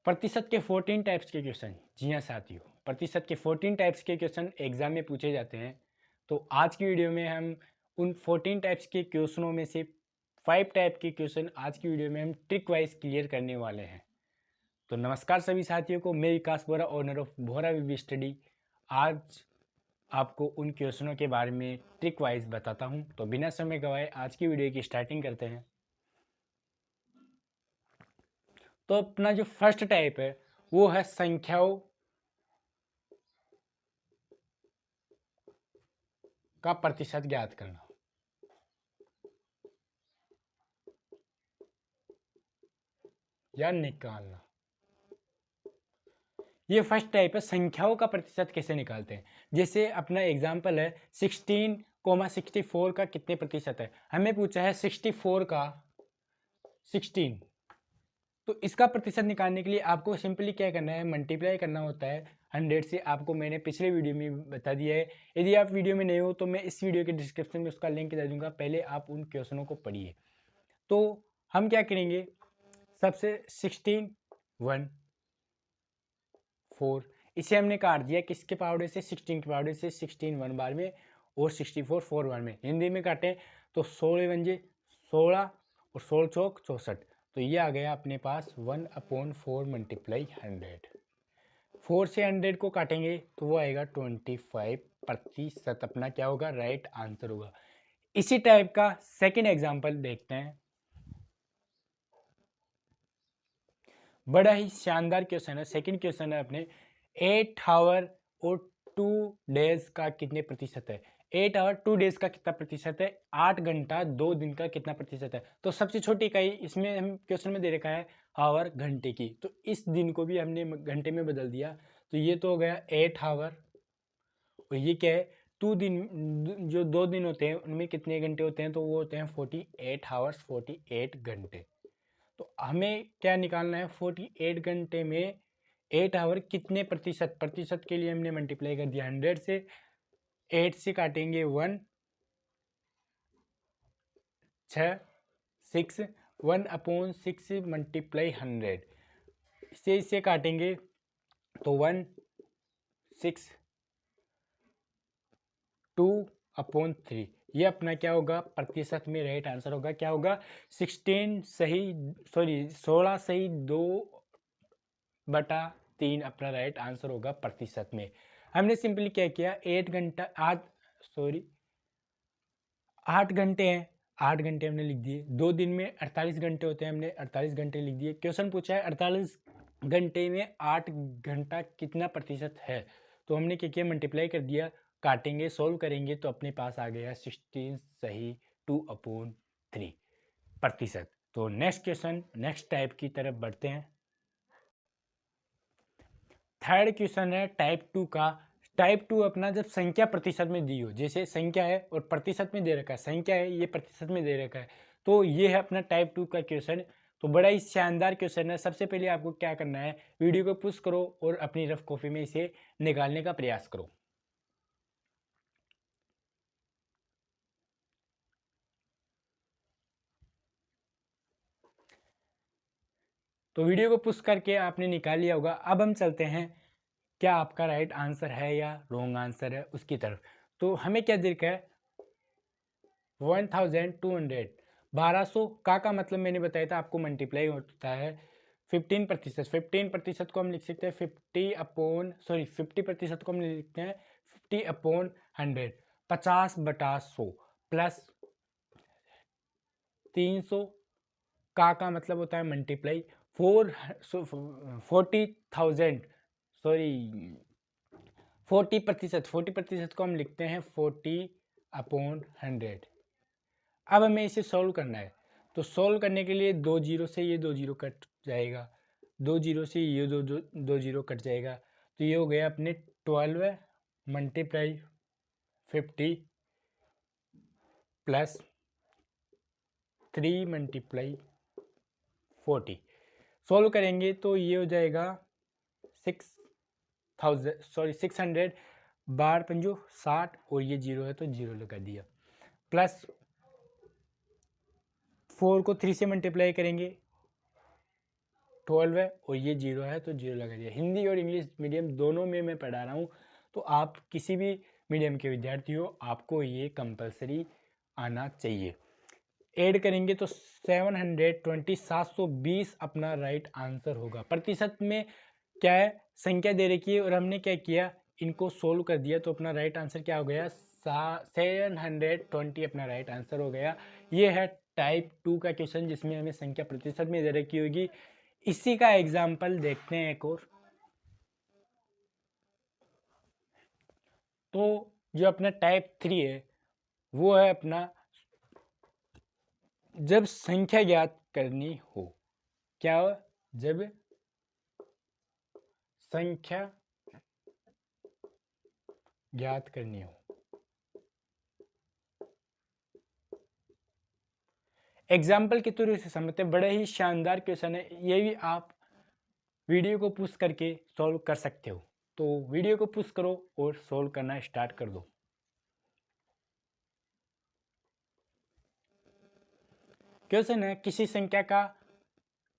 प्रतिशत के 14 टाइप्स के क्वेश्चन। जी हाँ साथियों, प्रतिशत के 14 टाइप्स के क्वेश्चन एग्जाम में पूछे जाते हैं। तो आज की वीडियो में हम उन 14 टाइप्स के क्वेश्चनों में से 5 टाइप के क्वेश्चन आज की वीडियो में हम ट्रिक वाइज क्लियर करने वाले हैं। तो नमस्कार सभी साथियों को, मैं विकास बोरा, ओनर ऑफ बोरा विवी स्टडी, आज आपको उन क्वेश्चनों के बारे में ट्रिक वाइज बताता हूँ। तो बिना समय गवाए आज की वीडियो की स्टार्टिंग करते हैं। तो अपना जो फर्स्ट टाइप है वो है संख्याओं का प्रतिशत ज्ञात करना या निकालना। ये फर्स्ट टाइप है, संख्याओं का प्रतिशत कैसे निकालते हैं। जैसे अपना एग्जांपल है 16,64 का कितने प्रतिशत है। हमें पूछा है 64 का 16। तो इसका प्रतिशत निकालने के लिए आपको सिंपली क्या करना है, मल्टीप्लाई करना होता है 100 से। आपको मैंने पिछले वीडियो में बता दिया है। यदि आप वीडियो में नहीं हो तो मैं इस वीडियो के डिस्क्रिप्शन में उसका लिंक दे दूंगा, पहले आप उन क्वेश्चनों को पढ़िए। तो हम क्या करेंगे, सबसे 16 1 4, इसे हमने काट दिया किसके पावड़े से, 16 के पावड़े से। 16 1 बार में और 64 4 बार में। हिंदी में काटें तो 16 1 16 और 16 चौक 64। तो ये आ गया अपने पास 1/4 मल्टीप्लाई 100। 4 से 100 को काटेंगे तो वो आएगा 25%। अपना क्या होगा, राइट आंसर होगा। इसी टाइप का सेकंड एग्जांपल देखते हैं। बड़ा ही शानदार क्वेश्चन है। सेकंड क्वेश्चन है अपने 8 आवर और 2 डेज का कितने प्रतिशत है। 8 आवर 2 डेज का कितना प्रतिशत है, 8 घंटा 2 दिन का कितना प्रतिशत है। तो सबसे छोटी इकाई इसमें हम क्वेश्चन में दे रखा है आवर, घंटे की। तो इस दिन को भी हमने घंटे में बदल दिया। तो ये तो हो गया 8 आवर, और ये क्या है 2 दिन। जो 2 दिन होते हैं उनमें कितने घंटे होते हैं, तो वो होते हैं 48 आवर्स, 48 घंटे। तो हमें क्या निकालना है, 48 घंटे में 8 आवर कितने प्रतिशत। प्रतिशत के लिए हमने मल्टीप्लाई कर दिया 100 से। 8 से काटेंगे 1 6 1/6 मल्टीप्लाई 100। इसे काटेंगे तो 1 6 2/3। ये अपना क्या होगा, प्रतिशत में राइट आंसर होगा। क्या होगा, 16 सही 2/3 अपना राइट आंसर होगा प्रतिशत में। हमने सिंपली क्या किया, 8 घंटे हैं, 8 घंटे हमने लिख दिए। 2 दिन में 48 घंटे होते हैं, हमने 48 घंटे लिख दिए। क्वेश्चन पूछा है 48 घंटे में 8 घंटा कितना प्रतिशत है। तो हमने क्या किया, मल्टीप्लाई कर दिया। काटेंगे, सोल्व करेंगे तो अपने पास आ गया 16 सही 2/3 प्रतिशत। तो नेक्स्ट क्वेश्चन, नेक्स्ट टाइप की तरफ बढ़ते हैं। थर्ड क्वेश्चन है टाइप 2 का। टाइप 2 अपना जब संख्या प्रतिशत में दी हो, जैसे संख्या है और प्रतिशत में दे रखा है, संख्या है ये प्रतिशत में दे रखा है, तो ये है अपना टाइप 2 का क्वेश्चन। तो बड़ा ही शानदार क्वेश्चन है। सबसे पहले आपको क्या करना है, वीडियो को पुश करो और अपनी रफ कॉपी में इसे निकालने का प्रयास करो। तो वीडियो को पुश करके आपने निकाल लिया होगा। अब हम चलते हैं क्या आपका राइट आंसर है या रॉन्ग आंसर है उसकी तरफ। तो हमें क्या दिख रहा है, 1200 1200 का मतलब मैंने बताया था आपको, मल्टीप्लाई होता है 15%। 15% को हम लिख सकते हैं 50% को हम लिखते हैं 50/100, 50/100 प्लस 300 का मतलब होता है मल्टीप्लाई 40,000 40%। 40% को हम लिखते हैं 40/100। अब हमें इसे सॉल्व करना है। तो सॉल्व करने के लिए 2 जीरो से ये 2 जीरो कट जाएगा, 2 जीरो से ये दो जीरो कट जाएगा। तो ये हो गया अपने 12 मल्टीप्लाई 50 प्लस 3 मल्टीप्लाई 40। सॉल्व करेंगे तो ये हो जाएगा 600 बार पंजो 60, और ये जीरो है तो जीरो लगा दिया। प्लस 4 को 3 से मल्टीप्लाई करेंगे 12 है और ये 0 है तो 0 लगा दिया। हिंदी और इंग्लिश मीडियम दोनों में मैं पढ़ा रहा हूँ, तो आप किसी भी मीडियम के विद्यार्थी हो आपको ये कंपलसरी आना चाहिए। ऐड करेंगे तो 720 अपना राइट आंसर होगा। प्रतिशत में क्या है, संख्या दे रखी है और हमने क्या किया, इनको सोल्व कर दिया तो अपना राइट आंसर क्या हो गया, 720 अपना राइट आंसर हो गया। ये है टाइप 2 का क्वेश्चन जिसमें हमें संख्या प्रतिशत में दे रखी होगी। इसी का एग्जाम्पल देखते हैं एक और। तो जो अपना टाइप 3 है वो है अपना जब संख्या ज्ञात करनी हो। क्या हो, जब संख्या ज्ञात करनी हो। एग्जाम्पल के थ्रू से समझते हैं, बड़े ही शानदार क्वेश्चन है, ये भी आप वीडियो को पुश करके सॉल्व कर सकते हो। तो वीडियो को पुश करो और सॉल्व करना स्टार्ट कर दो। क्वेश्चन है, किसी संख्या का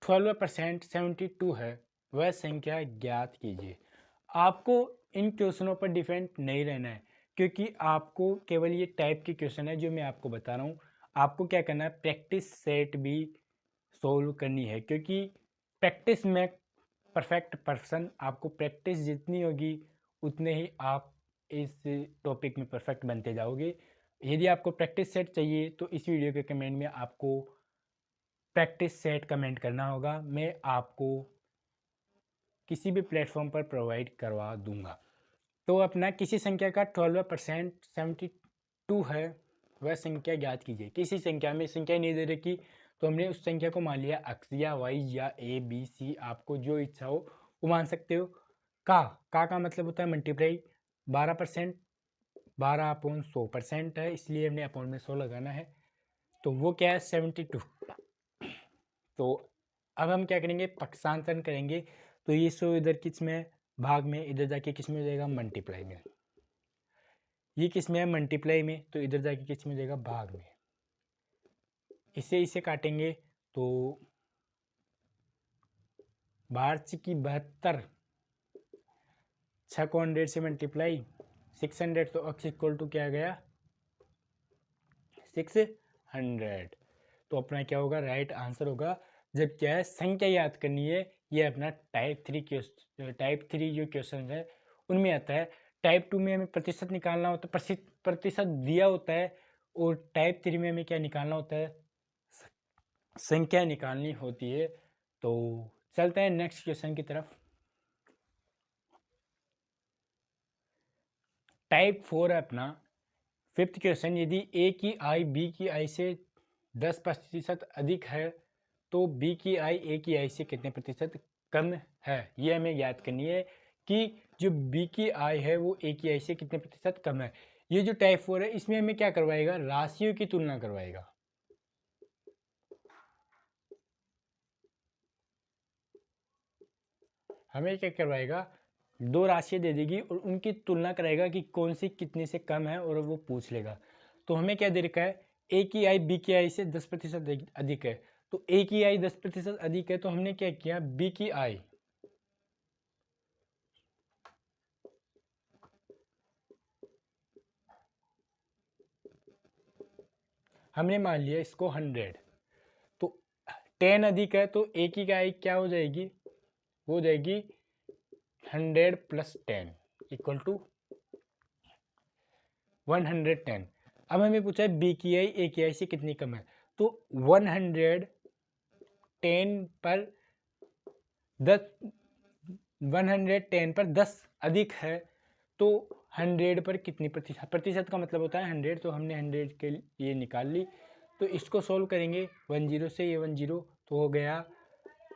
12% 72 है, वह संख्या ज्ञात कीजिए। आपको इन क्वेश्चनों पर डिपेंड नहीं रहना है, क्योंकि आपको केवल ये टाइप के क्वेश्चन है जो मैं आपको बता रहा हूँ। आपको क्या करना है, प्रैक्टिस सेट भी सोल्व करनी है, क्योंकि प्रैक्टिस में परफेक्ट पर्सन, आपको प्रैक्टिस जितनी होगी उतने ही आप इस टॉपिक में परफेक्ट बनते जाओगे। यदि आपको प्रैक्टिस सेट चाहिए तो इस वीडियो के कमेंट में आपको प्रैक्टिस सेट कमेंट करना होगा, मैं आपको किसी भी प्लेटफॉर्म पर प्रोवाइड करवा दूंगा। तो अपना किसी संख्या का 12% 72 है, वह संख्या ज्ञात कीजिए। किसी संख्या में संख्या नहीं दे रखी तो हमने उस संख्या को मान लिया एक्स या वाई या ए बी सी, आपको जो इच्छा हो वो मान सकते हो। का मतलब होता है मल्टीप्लाई, 12% 12/100% है, इसलिए हमने अपॉन में 100 लगाना है, तो वो क्या है 72। तो अब हम क्या करेंगे, पक्षांतरण करेंगे, तो ये 100 इधर किस में भाग में, इधर जाके किस में हो जाएगा मल्टीप्लाई में। ये किस में है मल्टीप्लाई में, तो इधर जाके किस में हो जाएगा भाग में। इसे काटेंगे तो 12×72, 6 को 100 से मल्टीप्लाई 600, तो x इक्वल टू क्या गया 600। तो अपना क्या होगा, राइट आंसर होगा। जब क्या है संख्या याद करनी है, ये अपना टाइप 3 जो क्वेश्चन है उनमें आता है। टाइप 2 में हमें प्रतिशत निकालना होता है, प्रतिशत दिया होता है, और टाइप 3 में हमें क्या निकालना होता है, संख्या निकालनी होती है। तो चलते हैं नेक्स्ट क्वेश्चन की तरफ। टाइप 4 है अपना 5th क्वेश्चन, यदि ए की आई बी की आई से 10% अधिक है तो बी की आई ए की आई से कितने प्रतिशत कम है। ये हमें याद करनी है कि जो बी की आई है वो ए की आई से कितने प्रतिशत कम है। ये जो टाइप 4 है इसमें हमें क्या करवाएगा, राशियों की तुलना करवाएगा। हमें क्या करवाएगा, दो राशियाँ दे देगी और उनकी तुलना कराएगा कि कौन सी कितने से कम है, और वो पूछ लेगा। तो हमें क्या दे रखा है, ए की आई बी की आई से 10% अधिक है, तो ए की आई 10% अधिक है, तो हमने क्या किया, बी की आई हमने मान लिया इसको 100, तो 10 अधिक है तो ए की आई क्या हो जाएगी, वो हो जाएगी 100 + 10 इक्वल टू 110। अब हमें पूछा है बी की आई ए की आई से कितनी कम है, तो 110 पर 10 110 पर 10 अधिक है, तो 100 पर कितनी प्रतिशत, प्रतिशत का मतलब होता है 100, तो हमने 100 के लिए निकाल ली। तो इसको सोल्व करेंगे 10 से, ये 10 तो हो गया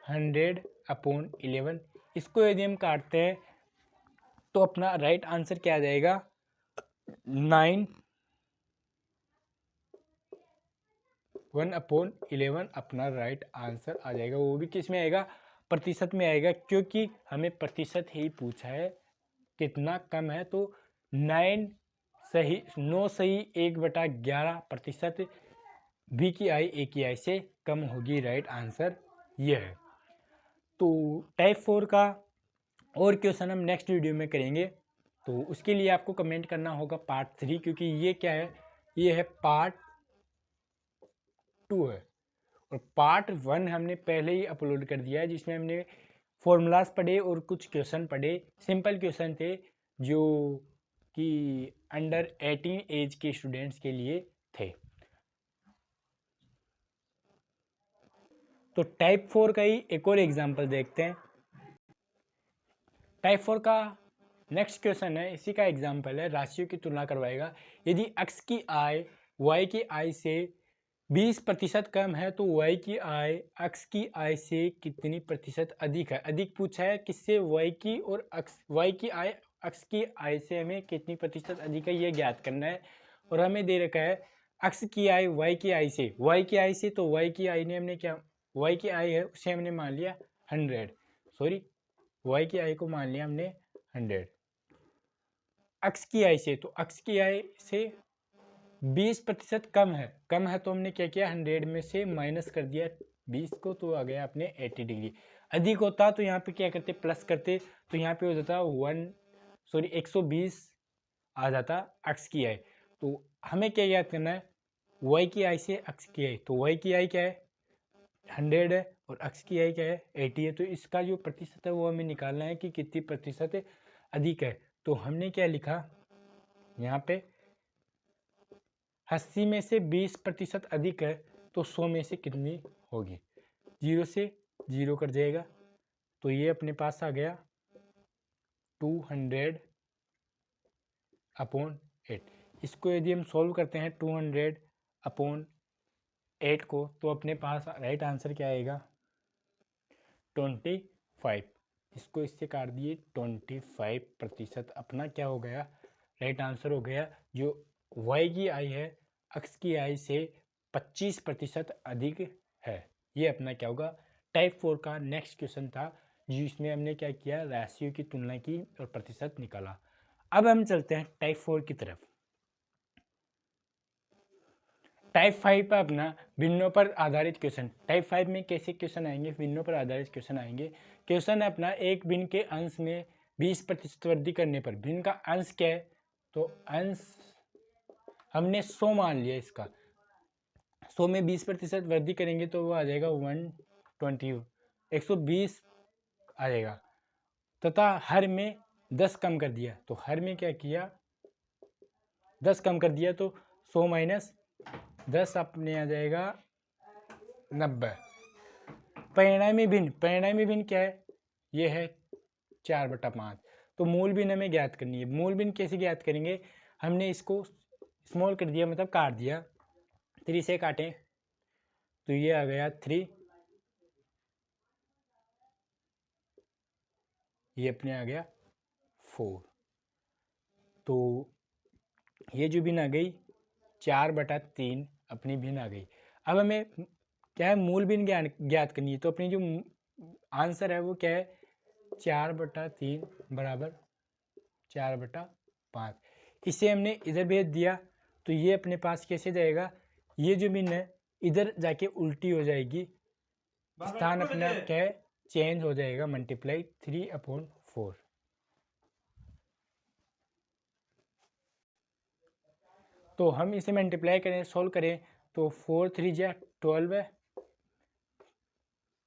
100/11। इसको यदि हम काटते हैं तो अपना राइट आंसर क्या आ जाएगा, 9 1/11 अपना राइट आंसर आ जाएगा। वो भी किस में आएगा, प्रतिशत में आएगा, क्योंकि हमें प्रतिशत ही पूछा है कितना कम है। तो 9 सही 9 सही 1/11% बी की आई ए की आई से कम होगी, राइट आंसर ये है। तो टाइप 4 का और क्वेश्चन हम नेक्स्ट वीडियो में करेंगे। तो उसके लिए आपको कमेंट करना होगा पार्ट 3, क्योंकि ये क्या है, ये है पार्ट 2 है, और पार्ट 1 हमने पहले ही अपलोड कर दिया है, जिसमें हमने फॉर्मूलाज पढ़े और कुछ क्वेश्चन पढ़े। सिंपल क्वेश्चन थे जो कि अंडर 18 एज के स्टूडेंट्स के लिए थे। तो टाइप 4 का ही एक और एग्जांपल देखते हैं। टाइप 4 का नेक्स्ट क्वेश्चन है, इसी का एग्जांपल है, राशियों की तुलना करवाएगा। यदि x की आय y की आय से 20% कम है तो y की आय x की आय से कितनी प्रतिशत अधिक है। अधिक पूछा है किससे, y की, और y की आय x की आय से हमें कितनी प्रतिशत अधिक है ये ज्ञात करना है। और हमें दे रखा है x की आय y की आय से, y की आय से, तो y की आय ने हमने क्या, y की आय है उसे हमने मान लिया 100, सॉरी y की आय को मान लिया हमने 100। x की आय से, तो x की आय से 20% कम है, कम है तो हमने क्या किया, 100 में से माइनस कर दिया 20 को, तो आ गया अपने 80 डिग्री। अधिक होता तो यहाँ पे क्या करते, प्लस करते, तो यहाँ पे हो जाता 120 आ जाता x की आय। तो हमें क्या याद करना है, y की आय से x की आय, तो y की आय क्या है 100 है और x की आय क्या है 80 है। तो इसका जो प्रतिशत है वो हमें निकालना है कि कितनी प्रतिशत अधिक है। तो हमने क्या लिखा यहाँ पे, 80 में से 20% अधिक है तो 100 में से कितनी होगी, 0 से 0 कर जाएगा, तो ये अपने पास आ गया 200/8। इसको यदि हम सॉल्व करते हैं 200/8 को, तो अपने पास राइट आंसर क्या आएगा 25। इसको इससे काट दिए, 25% अपना क्या हो गया, राइट आंसर हो गया। जो y की आय है x की आय से 25% अधिक है, ये अपना क्या होगा। टाइप 4 का नेक्स्ट क्वेश्चन था जिसमें हमने क्या किया, राशियों की तुलना की और प्रतिशत निकाला। अब हम चलते हैं टाइप 4 की तरफ। टाइप 5 पर अपना भिन्नों पर आधारित क्वेश्चन। टाइप 5 में कैसे क्वेश्चन आएंगे, भिन्नों पर आधारित क्वेश्चन आएंगे। क्वेश्चन है अपना, एक भिन्न के अंश में 20% वृद्धि करने पर, भिन्न का अंश क्या है, तो अंश हमने 100 मान लिया। इसका 100 में 20% वृद्धि करेंगे तो वो आ जाएगा 120, 120 आ जाएगा, तथा हर में 10 कम कर दिया, तो हर में क्या किया 10 कम कर दिया, तो 100 माइनस 10 अपने आ जाएगा 90। परिणामी भिन्न, परिणामी भिन्न क्या है, ये है 4/5। तो मूल भिन्न हमें ज्ञात करनी है। मूल भिन्न कैसे ज्ञात करेंगे, हमने इसको स्मॉल कर दिया, मतलब काट दिया, 3 से काटें तो ये आ गया 3, ये अपने आ गया 4। तो ये जो भिन्न आ गई 4/3 अपनी भिन्न आ गई। अब हमें क्या है, मूल भिन्न ज्ञात करनी है। तो अपनी जो आंसर है वो क्या है, 4/3 बराबर 4/5। इसे हमने इधर भेज दिया, तो ये अपने पास कैसे जाएगा, ये जो भिन्न है इधर जाके उल्टी हो जाएगी, स्थान अपना क्या है चेंज हो जाएगा, मल्टीप्लाई 3/4। तो हम इसे मल्टीप्लाई करें, सोल्व करें, तो 4 3 जा 12 है,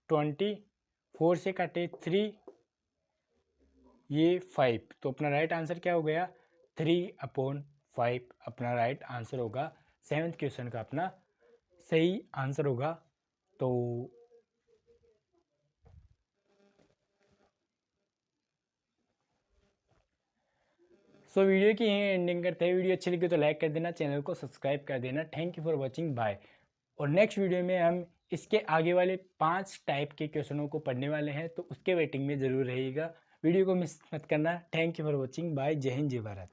20, 4 से काटे 3, ये 5। तो अपना राइट आंसर क्या हो गया 3/5 अपना राइट आंसर होगा। 7th क्वेश्चन का अपना सही आंसर होगा। तो वीडियो की यहीं एंडिंग करते हैं। वीडियो अच्छी लगी तो लाइक कर देना, चैनल को सब्सक्राइब कर देना। Thank you for watching, bye. और नेक्स्ट वीडियो में हम इसके आगे वाले 5 टाइप के क्वेश्चनों को पढ़ने वाले हैं, तो उसके वेटिंग में ज़रूर रहिएगा। वीडियो को मिस मत करना। Thank you for watching, bye. जय हिंद, जय भारत।